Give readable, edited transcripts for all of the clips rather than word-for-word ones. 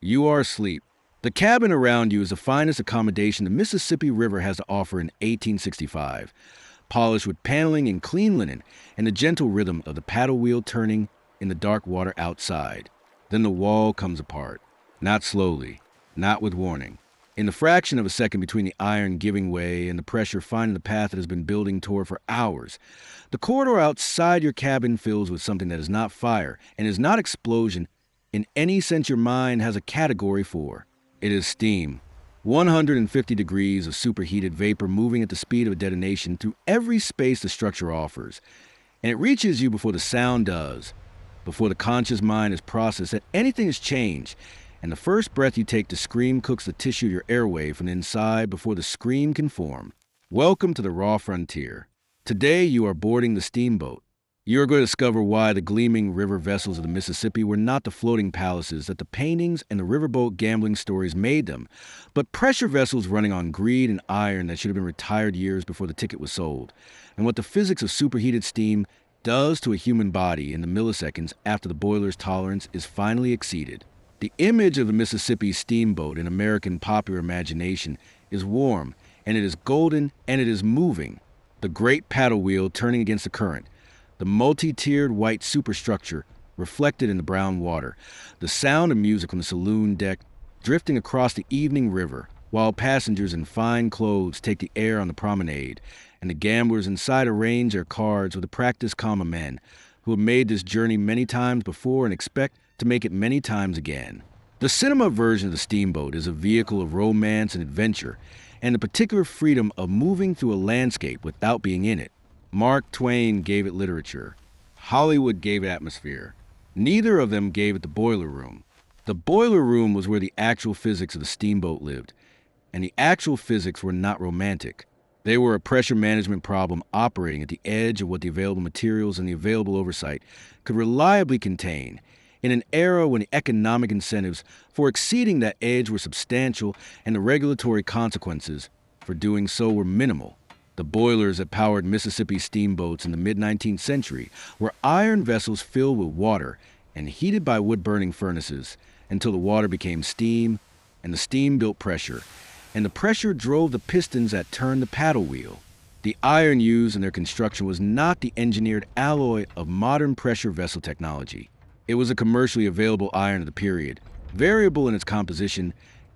You are asleep. The cabin around you is the finest accommodation the Mississippi River has to offer in 1865, polished with paneling and clean linen and the gentle rhythm of the paddle wheel turning in the dark water outside. Then the wall comes apart, not slowly, not with warning. In the fraction of a second between the iron giving way and the pressure finding the path it has been building toward for hours, the corridor outside your cabin fills with something that is not fire and is not explosion in any sense your mind has a category for. It is steam. 150 degrees of superheated vapor moving at the speed of a detonation through every space the structure offers. And it reaches you before the sound does, before the conscious mind has processed that anything has changed, and the first breath you take to scream cooks the tissue of your airway from the inside before the scream can form. Welcome to the raw frontier. Today you are boarding the steamboat. You are going to discover why the gleaming river vessels of the Mississippi were not the floating palaces that the paintings and the riverboat gambling stories made them, but pressure vessels running on greed and iron that should have been retired years before the ticket was sold, and what the physics of superheated steam does to a human body in the milliseconds after the boiler's tolerance is finally exceeded. The image of the Mississippi steamboat in American popular imagination is warm, and it is golden, and it is moving. The great paddle wheel turning against the current, the multi-tiered white superstructure reflected in the brown water, the sound of music from the saloon deck drifting across the evening river, while passengers in fine clothes take the air on the promenade, and the gamblers inside arrange their cards with the practiced common men who have made this journey many times before and expect to make it many times again. The cinema version of the steamboat is a vehicle of romance and adventure, and the particular freedom of moving through a landscape without being in it. Mark Twain gave it literature. Hollywood gave it atmosphere. Neither of them gave it the boiler room. The boiler room was where the actual physics of the steamboat lived, and the actual physics were not romantic. They were a pressure management problem operating at the edge of what the available materials and the available oversight could reliably contain, in an era when the economic incentives for exceeding that edge were substantial and the regulatory consequences for doing so were minimal. The boilers that powered Mississippi steamboats in the mid-19th century were iron vessels filled with water and heated by wood-burning furnaces until the water became steam and the steam built pressure, and the pressure drove the pistons that turned the paddle wheel. The iron used in their construction was not the engineered alloy of modern pressure vessel technology. It was a commercially available iron of the period, variable in its composition,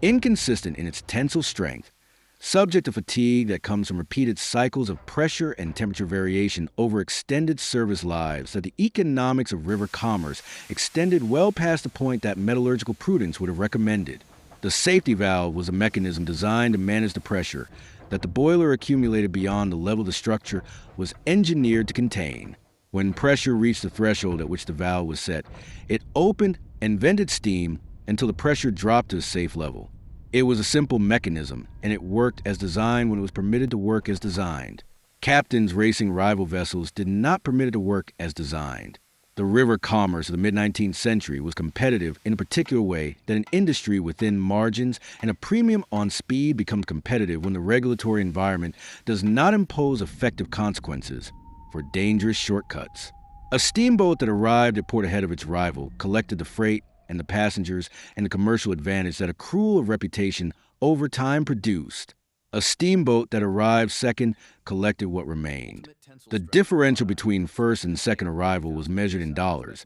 inconsistent in its tensile strength, subject to fatigue that comes from repeated cycles of pressure and temperature variation over extended service lives, that the economics of river commerce extended well past the point that metallurgical prudence would have recommended. The safety valve was a mechanism designed to manage the pressure that the boiler accumulated beyond the level the structure was engineered to contain. When pressure reached the threshold at which the valve was set, it opened and vented steam until the pressure dropped to a safe level. It was a simple mechanism, and it worked as designed when it was permitted to work as designed. Captains racing rival vessels did not permit it to work as designed. The river commerce of the mid-19th century was competitive in a particular way that an industry within margins and a premium on speed becomes competitive when the regulatory environment does not impose effective consequences for dangerous shortcuts. A steamboat that arrived at port ahead of its rival collected the freight and the passengers and the commercial advantage that accrual of reputation over time produced. A steamboat that arrived second collected what remained. The differential between first and second arrival was measured in dollars,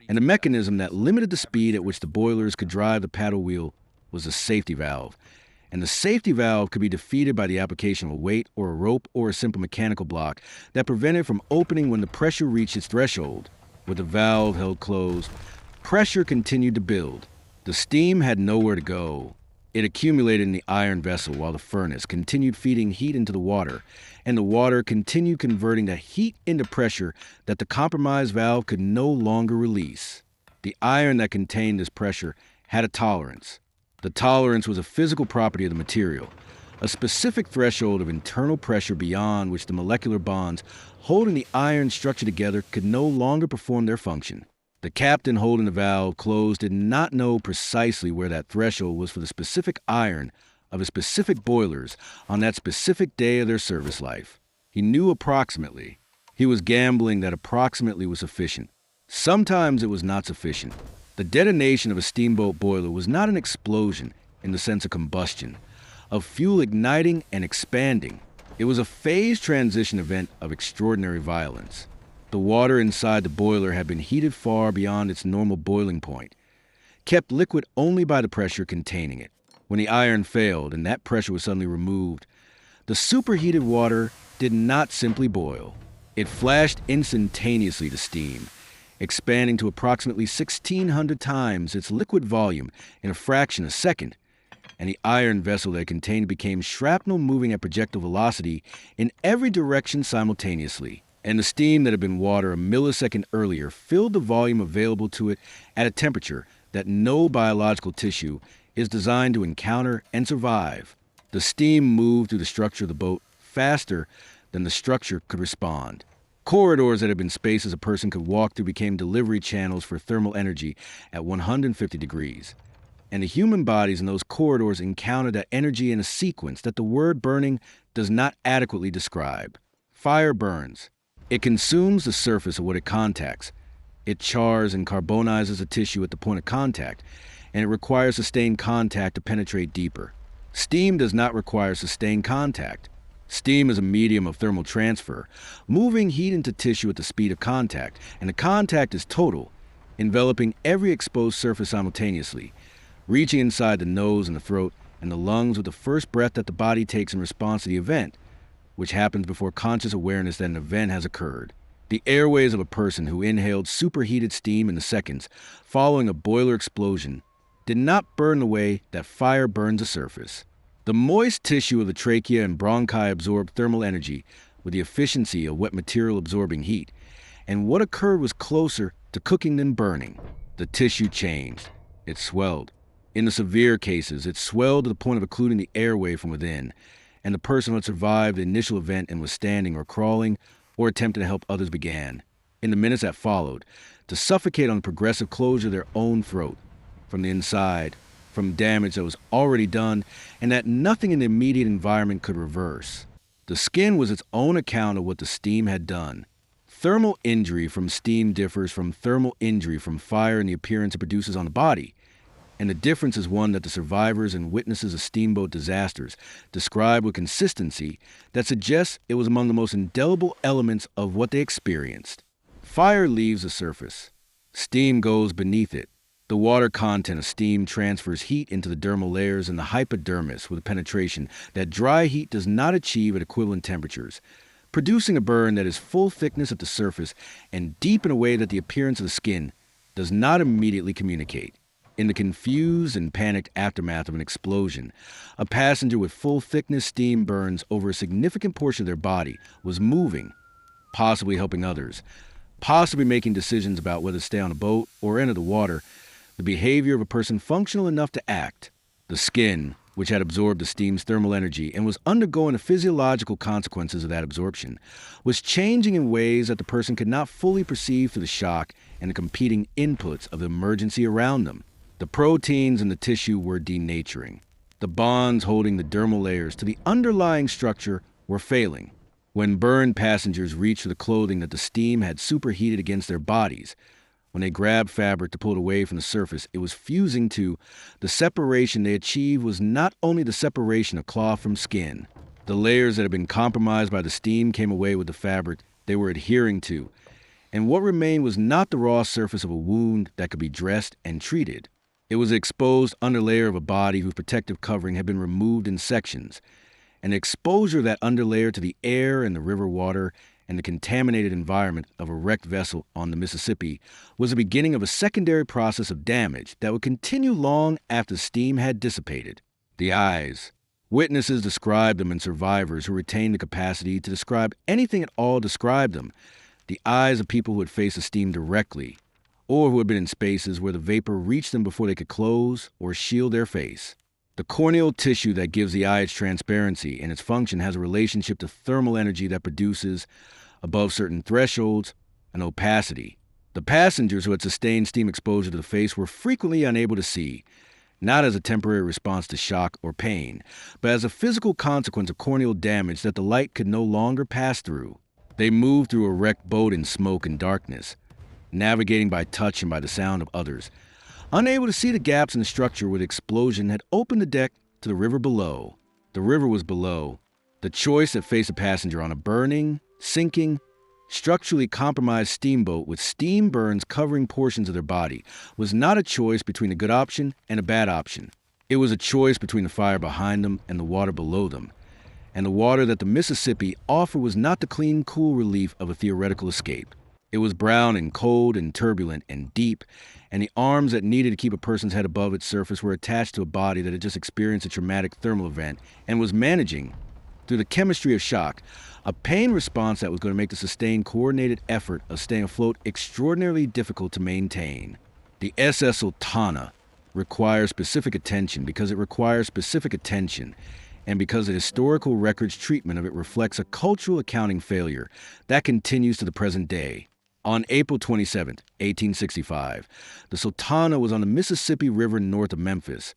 and the mechanism that limited the speed at which the boilers could drive the paddle wheel was a safety valve. And the safety valve could be defeated by the application of a weight or a rope or a simple mechanical block that prevented from opening when the pressure reached its threshold. With the valve held closed, pressure continued to build. The steam had nowhere to go. It accumulated in the iron vessel while the furnace continued feeding heat into the water, and the water continued converting the heat into pressure that the compromised valve could no longer release. The iron that contained this pressure had a tolerance. The tolerance was a physical property of the material, a specific threshold of internal pressure beyond which the molecular bonds holding the iron structure together could no longer perform their function. The captain holding the valve closed did not know precisely where that threshold was for the specific iron of the specific boilers on that specific day of their service life. He knew approximately. He was gambling that approximately was sufficient. Sometimes it was not sufficient. The detonation of a steamboat boiler was not an explosion in the sense of combustion, of fuel igniting and expanding. It was a phased transition event of extraordinary violence. The water inside the boiler had been heated far beyond its normal boiling point, kept liquid only by the pressure containing it. When the iron failed and that pressure was suddenly removed, the superheated water did not simply boil. It flashed instantaneously to steam, expanding to approximately 1,600 times its liquid volume in a fraction of a second, and the iron vessel that it contained became shrapnel moving at projectile velocity in every direction simultaneously. And the steam that had been water a millisecond earlier filled the volume available to it at a temperature that no biological tissue is designed to encounter and survive. The steam moved through the structure of the boat faster than the structure could respond. Corridors that had been spaces a person could walk through became delivery channels for thermal energy at 150 degrees. And the human bodies in those corridors encountered that energy in a sequence that the word burning does not adequately describe. Fire burns. It consumes the surface of what it contacts. It chars and carbonizes the tissue at the point of contact, and it requires sustained contact to penetrate deeper. Steam does not require sustained contact. Steam is a medium of thermal transfer, moving heat into tissue at the speed of contact, and the contact is total, enveloping every exposed surface simultaneously, reaching inside the nose and the throat and the lungs with the first breath that the body takes in response to the event, which happens before conscious awareness that an event has occurred. The airways of a person who inhaled superheated steam in the seconds following a boiler explosion did not burn the way that fire burns a surface. The moist tissue of the trachea and bronchi absorbed thermal energy with the efficiency of wet material absorbing heat, and what occurred was closer to cooking than burning. The tissue changed. It swelled. In the severe cases, it swelled to the point of occluding the airway from within, and the person who had survived the initial event and was standing or crawling or attempting to help others began, in the minutes that followed, to suffocate on the progressive closure of their own throat, from the inside, from damage that was already done and that nothing in the immediate environment could reverse. The skin was its own account of what the steam had done. Thermal injury from steam differs from thermal injury from fire in the appearance it produces on the body, and the difference is one that the survivors and witnesses of steamboat disasters describe with consistency that suggests it was among the most indelible elements of what they experienced. Fire leaves the surface. Steam goes beneath it. The water content of steam transfers heat into the dermal layers and the hypodermis with a penetration that dry heat does not achieve at equivalent temperatures, producing a burn that is full thickness at the surface and deep in a way that the appearance of the skin does not immediately communicate. In the confused and panicked aftermath of an explosion, a passenger with full thickness steam burns over a significant portion of their body was moving, possibly helping others, possibly making decisions about whether to stay on a boat or enter the water, the behavior of a person functional enough to act. The skin, which had absorbed the steam's thermal energy and was undergoing the physiological consequences of that absorption, was changing in ways that the person could not fully perceive through the shock and the competing inputs of the emergency around them. The proteins in the tissue were denaturing. The bonds holding the dermal layers to the underlying structure were failing. When burned passengers reached for the clothing that the steam had superheated against their bodies, when they grabbed fabric to pull it away from the surface, it was fusing to. The separation they achieved was not only the separation of cloth from skin. The layers that had been compromised by the steam came away with the fabric they were adhering to, and what remained was not the raw surface of a wound that could be dressed and treated. It was the exposed underlayer of a body whose protective covering had been removed in sections, and the exposure of that underlayer to the air and the river water and the contaminated environment of a wrecked vessel on the Mississippi was the beginning of a secondary process of damage that would continue long after steam had dissipated. The eyes. Witnesses described them, and survivors who retained the capacity to describe anything at all described them. The eyes of people who had faced the steam directly, or who had been in spaces where the vapor reached them before they could close or shield their face. The corneal tissue that gives the eye its transparency and its function has a relationship to thermal energy that produces, above certain thresholds, an opacity. The passengers who had sustained steam exposure to the face were frequently unable to see, not as a temporary response to shock or pain, but as a physical consequence of corneal damage that the light could no longer pass through. They moved through a wrecked boat in smoke and darkness, navigating by touch and by the sound of others, Unable to see the gaps in the structure where the explosion had opened the deck to the river below. The river was below. The choice that faced a passenger on a burning, sinking, structurally compromised steamboat with steam burns covering portions of their body was not a choice between a good option and a bad option. It was a choice between the fire behind them and the water below them. And the water that the Mississippi offered was not the clean, cool relief of a theoretical escape. It was brown and cold and turbulent and deep, and the arms that needed to keep a person's head above its surface were attached to a body that had just experienced a traumatic thermal event and was managing, through the chemistry of shock, a pain response that was going to make the sustained, coordinated effort of staying afloat extraordinarily difficult to maintain. The SS Sultana requires specific attention because it requires specific attention, and because the historical record's treatment of it reflects a cultural accounting failure that continues to the present day. On April 27, 1865, the Sultana was on the Mississippi River north of Memphis,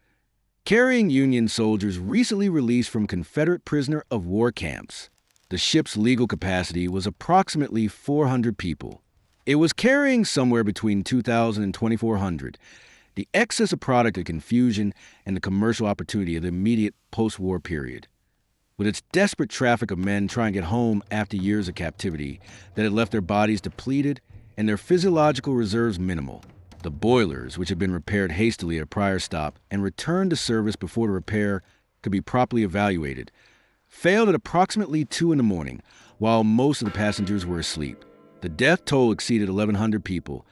carrying Union soldiers recently released from Confederate prisoner of war camps. The ship's legal capacity was approximately 400 people. It was carrying somewhere between 2,000 and 2,400. The excess of product of confusion and the commercial opportunity of the immediate post-war period. With its desperate traffic of men trying to get home after years of captivity that had left their bodies depleted and their physiological reserves minimal. The boilers, which had been repaired hastily at a prior stop and returned to service before the repair could be properly evaluated, failed at approximately 2 a.m, while most of the passengers were asleep. The death toll exceeded 1,100 people,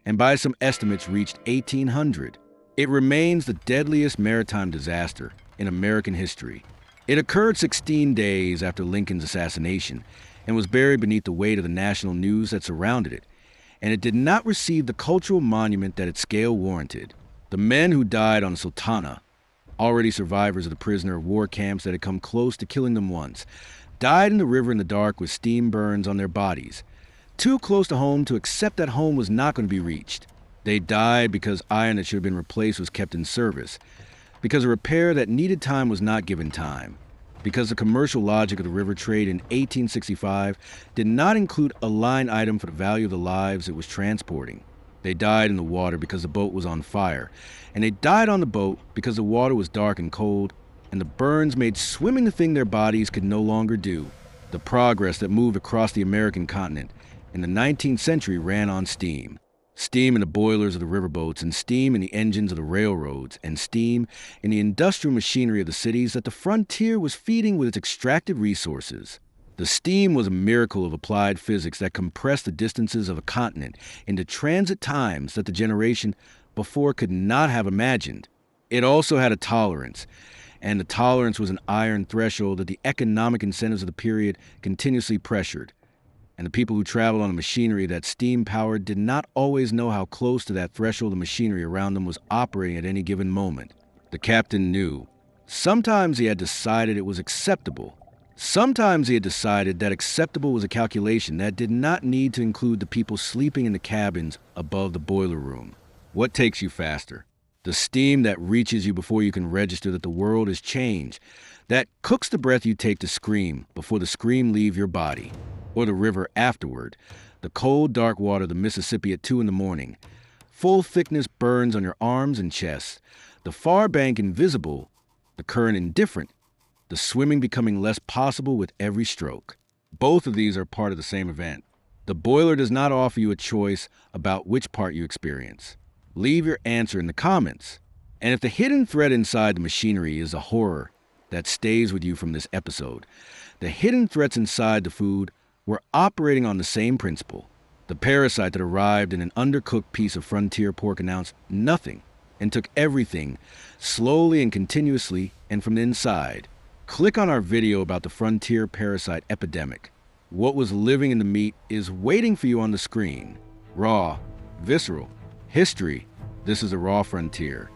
and by some estimates reached 1,800. It remains the deadliest maritime disaster in American history. It occurred 16 days after Lincoln's assassination and was buried beneath the weight of the national news that surrounded it, and it did not receive the cultural monument that its scale warranted. The men who died on the Sultana, already survivors of the prisoner of war camps that had come close to killing them once, died in the river in the dark with steam burns on their bodies, too close to home to accept that home was not going to be reached. They died because iron that should have been replaced was kept in service, because a repair that needed time was not given time, because the commercial logic of the river trade in 1865 did not include a line item for the value of the lives it was transporting. They died in the water because the boat was on fire, and they died on the boat because the water was dark and cold, and the burns made swimming the thing their bodies could no longer do. The progress that moved across the American continent in the 19th century ran on steam. Steam in the boilers of the riverboats, and steam in the engines of the railroads, and steam in the industrial machinery of the cities that the frontier was feeding with its extracted resources. The steam was a miracle of applied physics that compressed the distances of a continent into transit times that the generation before could not have imagined. It also had a tolerance, and the tolerance was an iron threshold that the economic incentives of the period continuously pressured. And the people who traveled on the machinery that steam-powered did not always know how close to that threshold of machinery around them was operating at any given moment. The captain knew. Sometimes he had decided it was acceptable. Sometimes he had decided that acceptable was a calculation that did not need to include the people sleeping in the cabins above the boiler room. What takes you faster? The steam that reaches you before you can register that the world has changed, that cooks the breath you take to scream before the scream leave your body. Or the river afterward, the cold, dark water of the Mississippi at 2 a.m, full thickness burns on your arms and chest, the far bank invisible, the current indifferent, the swimming becoming less possible with every stroke. Both of these are part of the same event. The boiler does not offer you a choice about which part you experience. Leave your answer in the comments. And if the hidden thread inside the machinery is a horror that stays with you from this episode, the hidden threats inside the food were operating on the same principle. The parasite that arrived in an undercooked piece of frontier pork announced nothing and took everything, slowly and continuously, and from the inside. Click on our video about the frontier parasite epidemic. What was living in the meat is waiting for you on the screen. Raw, visceral, history. This is the raw frontier.